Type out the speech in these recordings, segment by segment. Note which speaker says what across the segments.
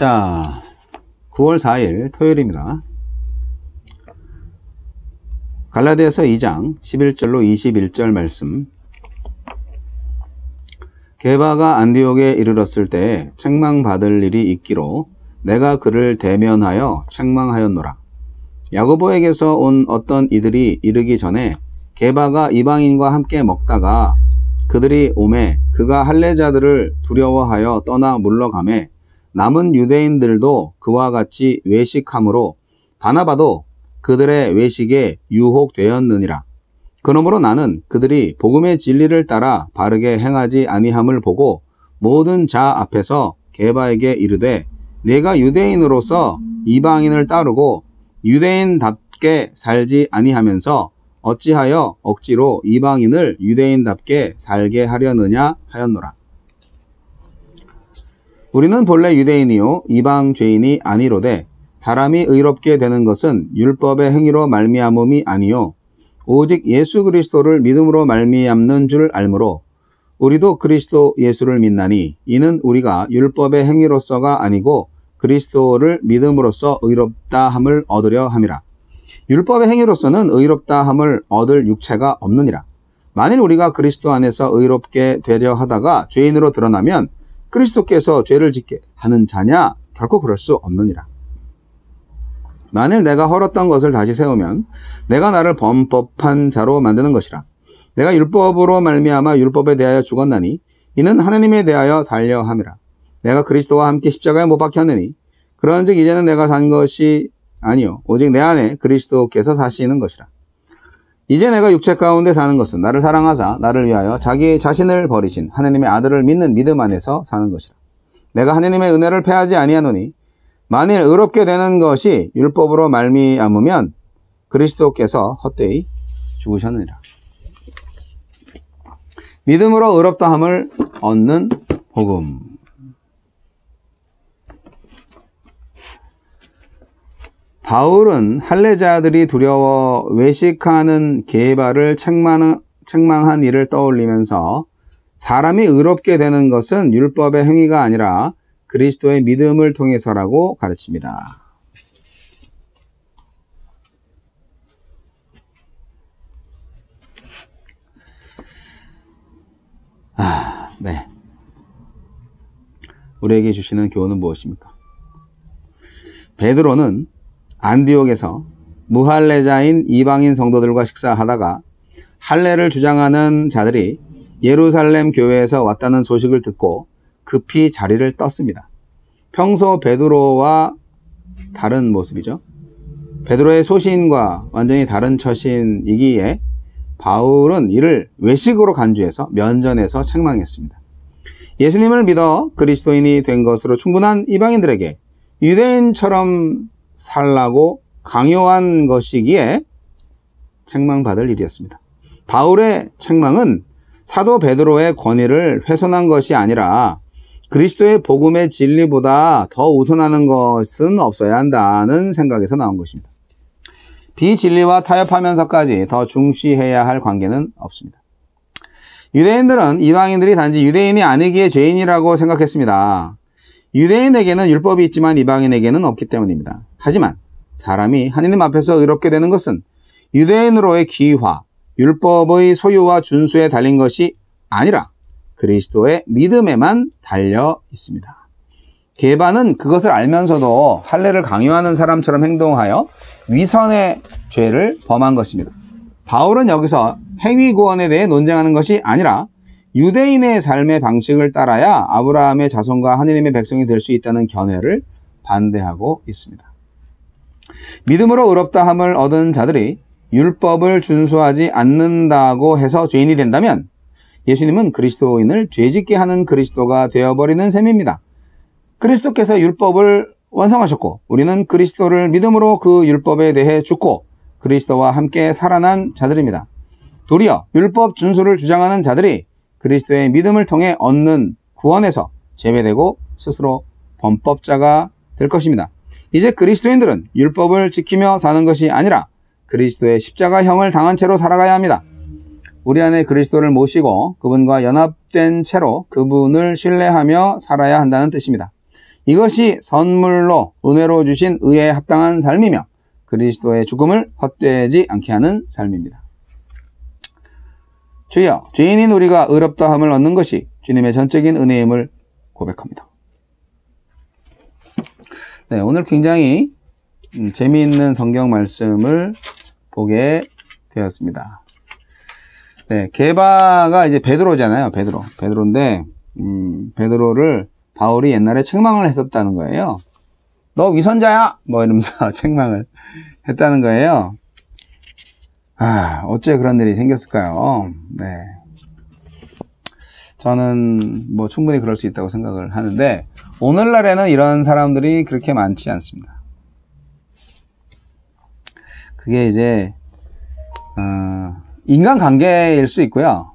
Speaker 1: 자, 9월 4일 토요일입니다. 갈라디아서 2장 11절로 21절 말씀. 게바가 안디옥에 이르렀을 때 책망받을 일이 있기로 내가 그를 대면하여 책망하였노라. 야고보에게서 온 어떤 이들이 이르기 전에 게바가 이방인과 함께 먹다가 그들이 오매 그가 할례자들을 두려워하여 떠나 물러가매 남은 유대인들도 그와 같이 외식함으로 바나바도 그들의 외식에 유혹되었느니라. 그러므로 나는 그들이 복음의 진리를 따라 바르게 행하지 아니함을 보고 모든 자 앞에서 게바에게 이르되 내가 유대인으로서 이방인을 따르고 유대인답게 살지 아니하면서 어찌하여 억지로 이방인을 유대인답게 살게 하려느냐 하였노라. 우리는 본래 유대인이요 이방 죄인이 아니로되 사람이 의롭게 되는 것은 율법의 행위로 말미암음이 아니요 오직 예수 그리스도를 믿음으로 말미암는 줄 알므로 우리도 그리스도 예수를 믿나니 이는 우리가 율법의 행위로서가 아니고 그리스도를 믿음으로써 의롭다 함을 얻으려 함이라. 율법의 행위로서는 의롭다 함을 얻을 육체가 없느니라. 만일 우리가 그리스도 안에서 의롭게 되려 하다가 죄인으로 드러나면 그리스도께서 죄를 짓게 하는 자냐? 결코 그럴 수 없느니라. 만일 내가 헐었던 것을 다시 세우면 내가 나를 범법한 자로 만드는 것이라. 내가 율법으로 말미암아 율법에 대하여 죽었나니 이는 하나님에 대하여 살려 함이라. 내가 그리스도와 함께 십자가에 못 박혔느니 그런즉 이제는 내가 산 것이 아니요 오직 내 안에 그리스도께서 사시는 것이라. 이제 내가 육체 가운데 사는 것은 나를 사랑하사 나를 위하여 자기 자신을 버리신 하나님의 아들을 믿는 믿음 안에서 사는 것이라. 내가 하나님의 은혜를 패하지 아니하노니 만일 의롭게 되는 것이 율법으로 말미암으면 그리스도께서 헛되이 죽으셨느니라. 믿음으로 의롭다함을 얻는 복음. 바울은 할례자들이 두려워 외식하는 게바를 책망한 일을 떠올리면서 사람이 의롭게 되는 것은 율법의 행위가 아니라 그리스도의 믿음을 통해서라고 가르칩니다. 네. 우리에게 주시는 교훈은 무엇입니까? 베드로는 안디옥에서 무할례자인 이방인 성도들과 식사하다가 할례를 주장하는 자들이 예루살렘 교회에서 왔다는 소식을 듣고 급히 자리를 떴습니다. 평소 베드로와 다른 모습이죠. 베드로의 소신과 완전히 다른 처신이기에 바울은 이를 외식으로 간주해서 면전에서 책망했습니다. 예수님을 믿어 그리스도인이 된 것으로 충분한 이방인들에게 유대인처럼 살라고 강요한 것이기에 책망받을 일이었습니다. 바울의 책망은 사도 베드로의 권위를 훼손한 것이 아니라 그리스도의 복음의 진리보다 더 우선하는 것은 없어야 한다는 생각에서 나온 것입니다. 비진리와 타협하면서까지 더 중시해야 할 관계는 없습니다. 유대인들은 이방인들이 단지 유대인이 아니기에 죄인이라고 생각했습니다. 유대인에게는 율법이 있지만 이방인에게는 없기 때문입니다. 하지만 사람이 하느님 앞에서 의롭게 되는 것은 유대인으로의 기화, 율법의 소유와 준수에 달린 것이 아니라 그리스도의 믿음에만 달려 있습니다. 게바는 그것을 알면서도 할례를 강요하는 사람처럼 행동하여 위선의 죄를 범한 것입니다. 바울은 여기서 행위 구원에 대해 논쟁하는 것이 아니라 유대인의 삶의 방식을 따라야 아브라함의 자손과 하느님의 백성이 될 수 있다는 견해를 반대하고 있습니다. 믿음으로 의롭다함을 얻은 자들이 율법을 준수하지 않는다고 해서 죄인이 된다면 예수님은 그리스도인을 죄짓게 하는 그리스도가 되어버리는 셈입니다. 그리스도께서 율법을 완성하셨고 우리는 그리스도를 믿음으로 그 율법에 대해 죽고 그리스도와 함께 살아난 자들입니다. 도리어 율법 준수를 주장하는 자들이 그리스도의 믿음을 통해 얻는 구원에서 제외되고 스스로 범법자가 될 것입니다. 이제 그리스도인들은 율법을 지키며 사는 것이 아니라 그리스도의 십자가형을 당한 채로 살아가야 합니다. 우리 안에 그리스도를 모시고 그분과 연합된 채로 그분을 신뢰하며 살아야 한다는 뜻입니다. 이것이 선물로 은혜로 주신 의에 합당한 삶이며 그리스도의 죽음을 헛되지 않게 하는 삶입니다. 주여, 죄인인 우리가 의롭다함을 얻는 것이 주님의 전적인 은혜임을 고백합니다. 네, 오늘 굉장히 재미있는 성경 말씀을 보게 되었습니다. 네, 게바가 이제 베드로잖아요. 베드로인데 베드로를 바울이 옛날에 책망을 했었다는 거예요. 너 위선자야! 뭐 이러면서 책망을 했다는 거예요. 어째 그런 일이 생겼을까요? 네. 저는 뭐 충분히 그럴 수 있다고 생각을 하는데, 오늘날에는 이런 사람들이 그렇게 많지 않습니다. 그게 이제, 인간관계일 수 있고요.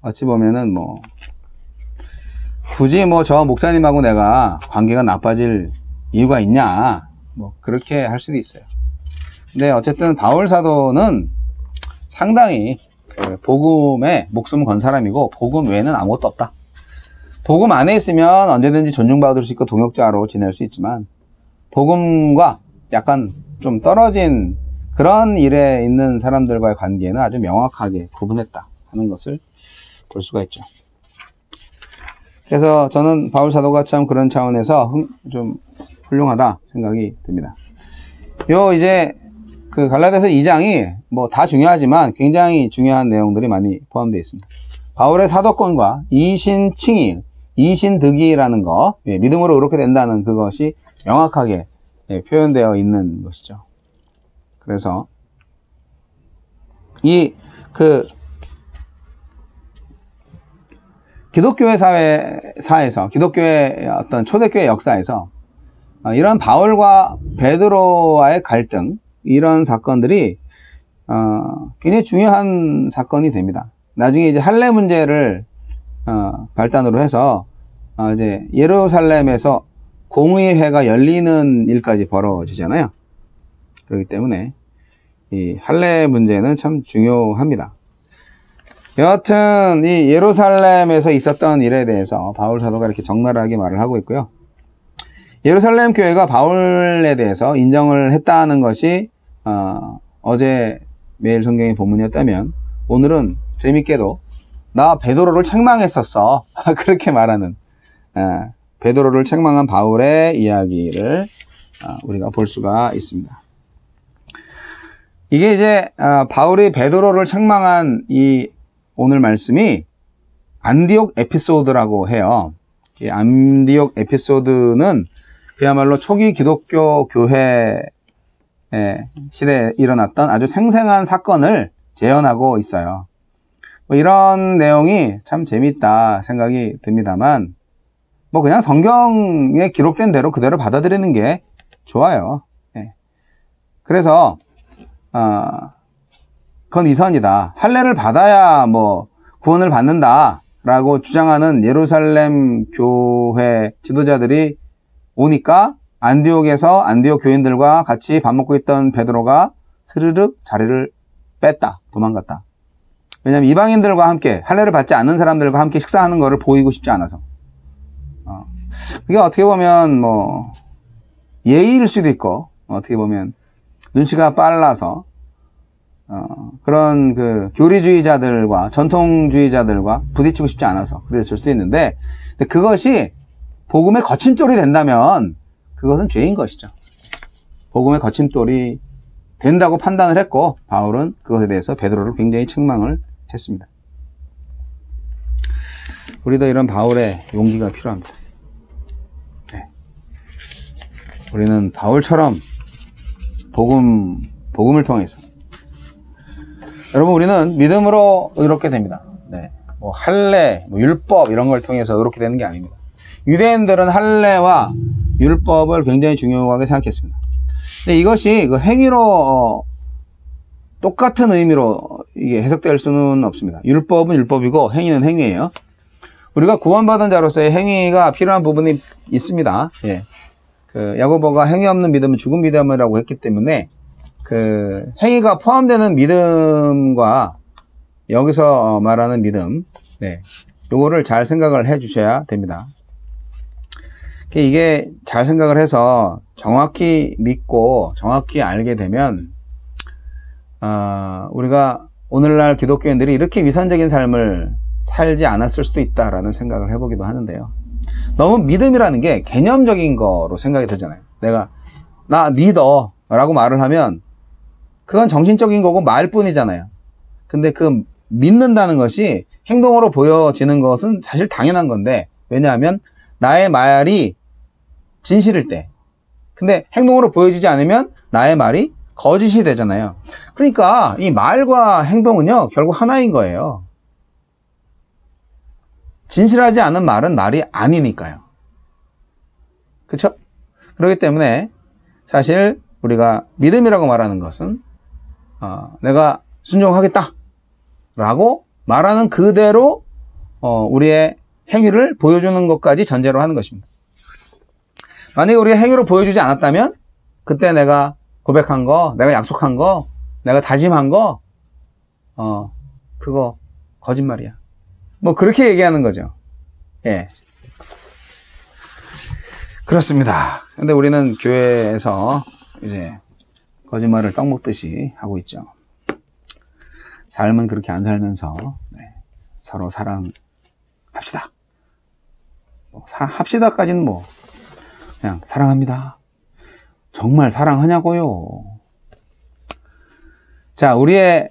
Speaker 1: 어찌 보면은 뭐, 굳이 뭐 저 목사님하고 내가 관계가 나빠질 이유가 있냐, 뭐 그렇게 할 수도 있어요. 근데 어쨌든 바울 사도는 상당히 그 복음에 목숨 건 사람이고, 복음 외에는 아무것도 없다. 복음 안에 있으면 언제든지 존중받을 수 있고 동역자로 지낼 수 있지만, 복음과 약간 좀 떨어진 그런 일에 있는 사람들과의 관계는 아주 명확하게 구분했다 하는 것을 볼 수가 있죠. 그래서 저는 바울 사도가 참 그런 차원에서 좀 훌륭하다 생각이 듭니다. 이제 그 갈라디아서 2장이 뭐 다 중요하지만 굉장히 중요한 내용들이 많이 포함되어 있습니다. 바울의 사도권과 이신칭의, 이신득이라는 거, 믿음으로 그렇게 된다는 그것이 명확하게 표현되어 있는 것이죠. 그래서 기독교회 사회에서, 기독교회 어떤 초대교회 역사에서 이런 바울과 베드로와의 갈등, 이런 사건들이 굉장히 중요한 사건이 됩니다. 나중에 이제 할례 문제를 발단으로 해서 이제 예루살렘에서 공의회가 열리는 일까지 벌어지잖아요. 그렇기 때문에 이 할례 문제는 참 중요합니다. 여하튼 이 예루살렘에서 있었던 일에 대해서 바울 사도가 이렇게 적나라하게 말을 하고 있고요. 예루살렘 교회가 바울에 대해서 인정을 했다는 것이 어제 매일 성경의 본문이었다면, 오늘은 재밌게도 나 베드로를 책망했었어 그렇게 말하는 베드로를 책망한 바울의 이야기를 우리가 볼 수가 있습니다. 이게 이제 바울이 베드로를 책망한 이 오늘 말씀이 안디옥 에피소드라고 해요. 이 안디옥 에피소드는 그야말로 초기 기독교 교회 시대에 일어났던 아주 생생한 사건을 재현하고 있어요. 뭐 이런 내용이 참 재밌다 생각이 듭니다만, 뭐 그냥 성경에 기록된 대로 그대로 받아들이는 게 좋아요. 그래서 그건 이선이다. 할례를 받아야 뭐 구원을 받는다라고 주장하는 예루살렘 교회 지도자들이 오니까 안디옥에서 안디옥 교인들과 같이 밥 먹고 있던 베드로가 스르륵 자리를 뺐다. 도망갔다. 왜냐하면 이방인들과 함께, 할례를 받지 않는 사람들과 함께 식사하는 것을 보이고 싶지 않아서. 그게 어떻게 보면 뭐 예의일 수도 있고, 어떻게 보면 눈치가 빨라서 그런 그 교리주의자들과 전통주의자들과 부딪히고 싶지 않아서 그랬을 수도 있는데, 근데 그것이 복음의 거침돌이 된다면 그것은 죄인 것이죠. 복음의 거침돌이 된다고 판단을 했고, 바울은 그것에 대해서 베드로를 굉장히 책망을 했습니다. 우리도 이런 바울의 용기가 필요합니다. 우리는 바울처럼 복음을 통해서, 여러분, 우리는 믿음으로 의롭게 됩니다. 뭐 할례, 뭐 율법 이런 걸 통해서 의롭게 되는 게 아닙니다. 유대인들은 할례와 율법을 굉장히 중요하게 생각했습니다. 근데 이것이 그 행위로 똑같은 의미로 이게 해석될 수는 없습니다. 율법은 율법이고 행위는 행위예요. 우리가 구원받은 자로서의 행위가 필요한 부분이 있습니다. 그 야고보가 행위 없는 믿음은 죽은 믿음이라고 했기 때문에 그 행위가 포함되는 믿음과 여기서 말하는 믿음, 요거를 잘 생각을 해 주셔야 됩니다. 이게 잘 생각을 해서 정확히 믿고 정확히 알게 되면 우리가 오늘날 기독교인들이 이렇게 위선적인 삶을 살지 않았을 수도 있다라는 생각을 해보기도 하는데요. 너무 믿음이라는 게 개념적인 거로 생각이 들잖아요. 내가 나 믿어 라고 말을 하면 그건 정신적인 거고 말뿐이잖아요. 근데 그 믿는다는 것이 행동으로 보여지는 것은 사실 당연한 건데, 왜냐하면 나의 말이 진실일 때, 근데 행동으로 보여지지 않으면 나의 말이 거짓이 되잖아요. 그러니까 이 말과 행동은요 결국 하나인 거예요. 진실하지 않은 말은 말이 아니니까요. 그렇죠? 그렇기 때문에 사실 우리가 믿음이라고 말하는 것은 내가 순종하겠다 라고 말하는 그대로 우리의 행위를 보여주는 것까지 전제로 하는 것입니다. 만약에 우리가 행위로 보여주지 않았다면 그때 내가 고백한 거, 내가 약속한 거, 내가 다짐한 거 그거 거짓말이야. 뭐 그렇게 얘기하는 거죠. 예. 그렇습니다. 근데 우리는 교회에서 이제 거짓말을 떡 먹듯이 하고 있죠. 삶은 그렇게 안 살면서 서로 사랑합시다. 합시다까지는 뭐 그냥 사랑합니다. 정말 사랑하냐고요. 자, 우리의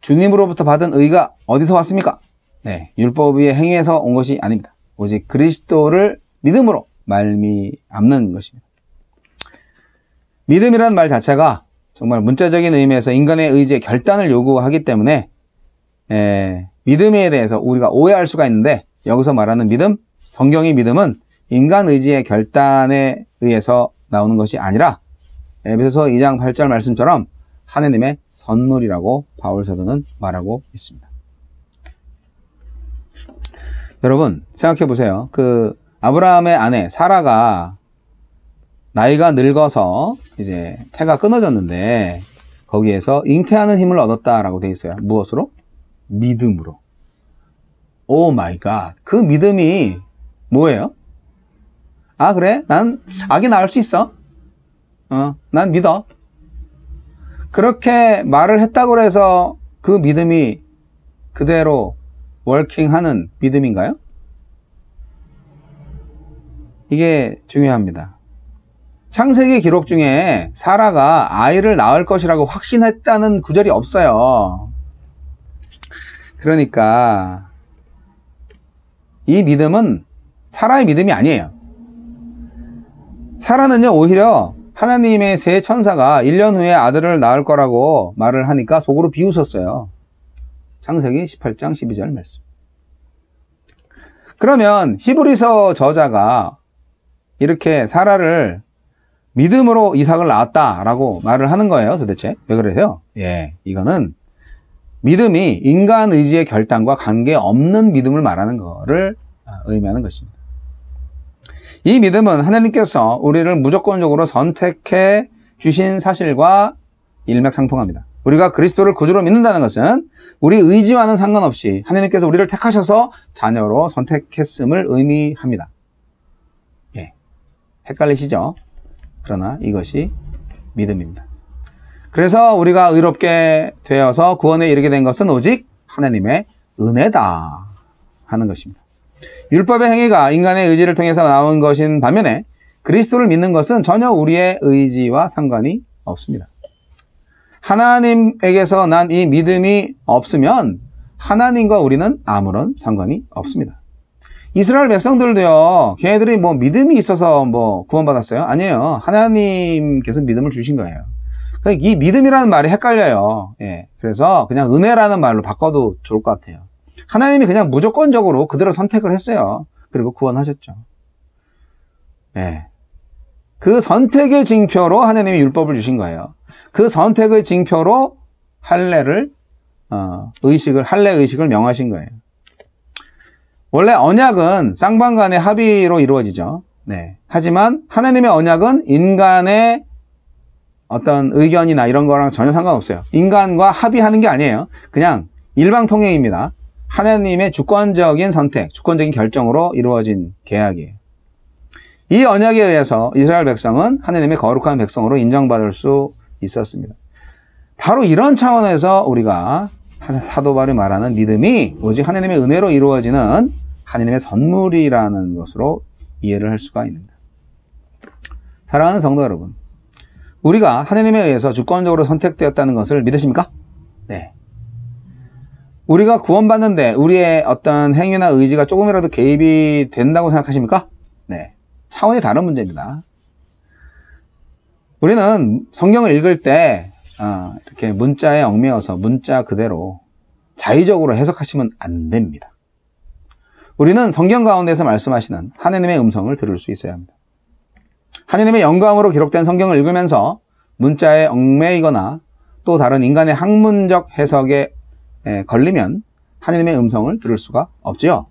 Speaker 1: 주님으로부터 받은 의가 어디서 왔습니까? 네, 율법의 행위에서 온 것이 아닙니다. 오직 그리스도를 믿음으로 말미암는 것입니다. 믿음이라는 말 자체가 정말 문자적인 의미에서 인간의 의지의 결단을 요구하기 때문에 믿음에 대해서 우리가 오해할 수가 있는데, 여기서 말하는 믿음, 성경의 믿음은 인간 의지의 결단에 의해서 나오는 것이 아니라 에베소서 2장 8절 말씀처럼 하느님의 선물이라고 바울 사도는 말하고 있습니다. 여러분 생각해 보세요. 그 아브라함의 아내 사라가 나이가 늙어서 이제 태가 끊어졌는데 거기에서 잉태하는 힘을 얻었다라고 되어 있어요. 무엇으로? 믿음으로. 오 마이 갓. 그 믿음이 뭐예요? 아 그래? 난 아기 낳을 수 있어. 난 믿어. 그렇게 말을 했다고 해서 그 믿음이 그대로 워킹하는 믿음인가요? 이게 중요합니다. 창세기 기록 중에 사라가 아이를 낳을 것이라고 확신했다는 구절이 없어요. 그러니까 이 믿음은 사라의 믿음이 아니에요. 사라는요 오히려 하나님의 세 천사가 1년 후에 아들을 낳을 거라고 말을 하니까 속으로 비웃었어요. 창세기 18장 12절 말씀. 그러면 히브리서 저자가 이렇게 사라를 믿음으로 이삭을 낳았다라고 말을 하는 거예요. 도대체 왜 그래요? 예, 이거는 믿음이 인간 의지의 결단과 관계없는 믿음을 말하는 거를 의미하는 것입니다. 이 믿음은 하나님께서 우리를 무조건적으로 선택해 주신 사실과 일맥상통합니다. 우리가 그리스도를 구주로 믿는다는 것은 우리 의지와는 상관없이 하나님께서 우리를 택하셔서 자녀로 선택했음을 의미합니다. 예, 헷갈리시죠? 그러나 이것이 믿음입니다. 그래서 우리가 의롭게 되어서 구원에 이르게 된 것은 오직 하나님의 은혜다 하는 것입니다. 율법의 행위가 인간의 의지를 통해서 나온 것인 반면에 그리스도를 믿는 것은 전혀 우리의 의지와 상관이 없습니다. 하나님에게서 난 이 믿음이 없으면 하나님과 우리는 아무런 상관이 없습니다. 이스라엘 백성들도요, 걔네들이 뭐 믿음이 있어서 뭐 구원받았어요? 아니에요. 하나님께서 믿음을 주신 거예요. 그러니까 이 믿음이라는 말이 헷갈려요. 예, 그래서 그냥 은혜라는 말로 바꿔도 좋을 것 같아요. 하나님이 그냥 무조건적으로 그대로 선택을 했어요. 그리고 구원하셨죠. 예. 그 선택의 징표로 하나님이 율법을 주신 거예요. 그 선택의 징표로 할례 의식을 명하신 거예요. 원래 언약은 쌍방 간의 합의로 이루어지죠. 네. 하지만 하나님의 언약은 인간의 어떤 의견이나 이런 거랑 전혀 상관없어요. 인간과 합의하는 게 아니에요. 그냥 일방통행입니다. 하나님의 주권적인 선택, 주권적인 결정으로 이루어진 계약이에요. 이 언약에 의해서 이스라엘 백성은 하느님의 거룩한 백성으로 인정받을 수 있었습니다. 바로 이런 차원에서 우리가 사도 바울이 말하는 믿음이 오직 하느님의 은혜로 이루어지는 하느님의 선물이라는 것으로 이해를 할 수가 있습니다. 사랑하는 성도 여러분, 우리가 하느님에 의해서 주권적으로 선택되었다는 것을 믿으십니까? 네. 우리가 구원받는데 우리의 어떤 행위나 의지가 조금이라도 개입이 된다고 생각하십니까? 네. 차원이 다른 문제입니다. 우리는 성경을 읽을 때 이렇게 문자에 얽매여서 문자 그대로 자의적으로 해석하시면 안 됩니다. 우리는 성경 가운데서 말씀하시는 하느님의 음성을 들을 수 있어야 합니다. 하느님의 영광으로 기록된 성경을 읽으면서 문자에 얽매이거나 또 다른 인간의 학문적 해석에 걸리면 하느님의 음성을 들을 수가 없지요.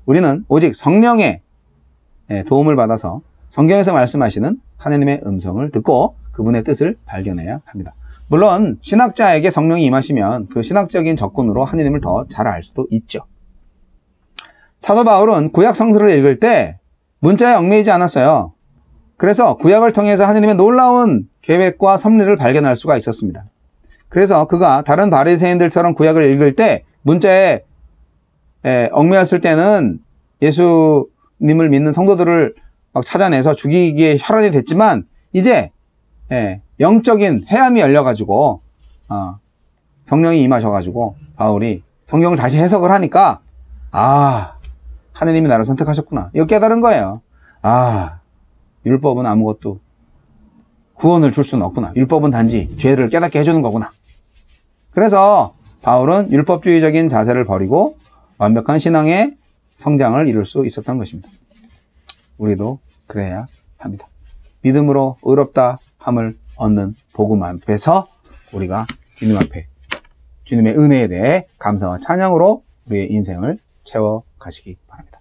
Speaker 1: 우리는 오직 성령의 도움을 받아서 성경에서 말씀하시는 하느님의 음성을 듣고 그분의 뜻을 발견해야 합니다. 물론 신학자에게 성령이 임하시면 그 신학적인 접근으로 하느님을 더 잘 알 수도 있죠. 사도 바울은 구약 성서를 읽을 때 문자에 얽매이지 않았어요. 그래서 구약을 통해서 하느님의 놀라운 계획과 섭리를 발견할 수가 있었습니다. 그래서 그가 다른 바리새인들처럼 구약을 읽을 때 문자에 얽매였을 때는 예수님을 믿는 성도들을 막 찾아내서 죽이기에 혈안이 됐지만 이제 영적인 해안이 열려가지고 성령이 임하셔가지고 바울이 성경을 다시 해석을 하니까 하느님이 나를 선택하셨구나 이거 깨달은 거예요. 율법은 아무것도 구원을 줄 수는 없구나. 율법은 단지 죄를 깨닫게 해주는 거구나. 그래서 바울은 율법주의적인 자세를 버리고 완벽한 신앙의 성장을 이룰 수 있었던 것입니다. 우리도 그래야 합니다. 믿음으로 의롭다 함을 얻는 복음 앞에서 우리가 주님 앞에 주님의 은혜에 대해 감사와 찬양으로 우리의 인생을 채워가시기 바랍니다.